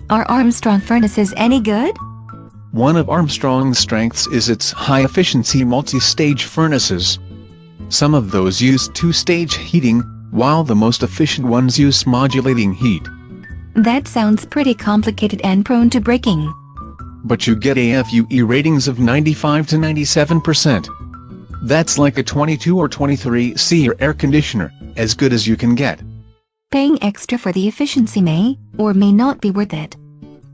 Are Armstrong furnaces any good? One of Armstrong's strengths is its high-efficiency multi-stage furnaces. Some of those use two-stage heating, while the most efficient ones use modulating heat. That sounds pretty complicated and prone to breaking. But you get AFUE ratings of 95 to 97%. That's like a 22 or 23 SEER air conditioner, as good as you can get. Paying extra for the efficiency may, or may not be worth it.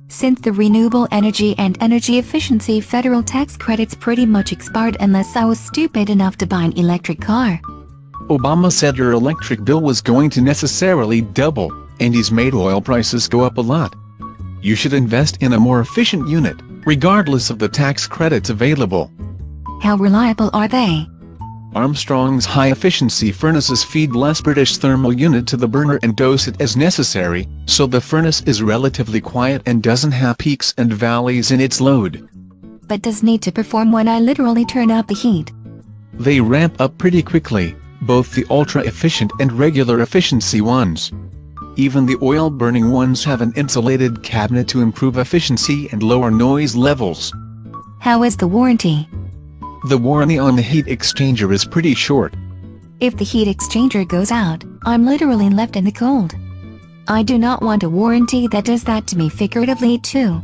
Since the Renewable Energy and Energy Efficiency federal tax credits pretty much expired unless I was stupid enough to buy an electric car. Obama said your electric bill was going to necessarily double, and he's made oil prices go up a lot. You should invest in a more efficient unit, regardless of the tax credits available. How reliable are they? Armstrong's high-efficiency furnaces feed less British thermal unit to the burner and dose it as necessary, so the furnace is relatively quiet and doesn't have peaks and valleys in its load. But does need to perform when I literally turn up the heat. They ramp up pretty quickly, both the ultra-efficient and regular efficiency ones. Even the oil-burning ones have an insulated cabinet to improve efficiency and lower noise levels. How is the warranty? The warranty on the heat exchanger is pretty short. If the heat exchanger goes out, I'm literally left in the cold. I do not want a warranty that does that to me figuratively too.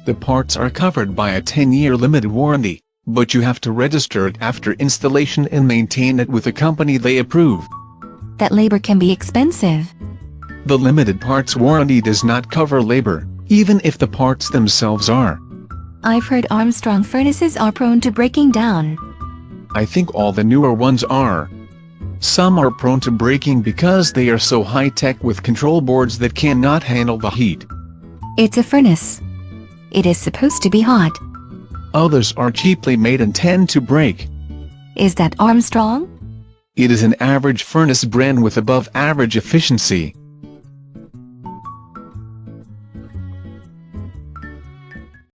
The parts are covered by a 10-year limited warranty, but you have to register it after installation and maintain it with a company they approve. That labor can be expensive. The limited parts warranty does not cover labor, even if the parts themselves are. I've heard Armstrong furnaces are prone to breaking down. I think all the newer ones are. Some are prone to breaking because they are so high-tech with control boards that cannot handle the heat. It's a furnace. It is supposed to be hot. Others are cheaply made and tend to break. Is that Armstrong? It is an average furnace brand with above-average efficiency.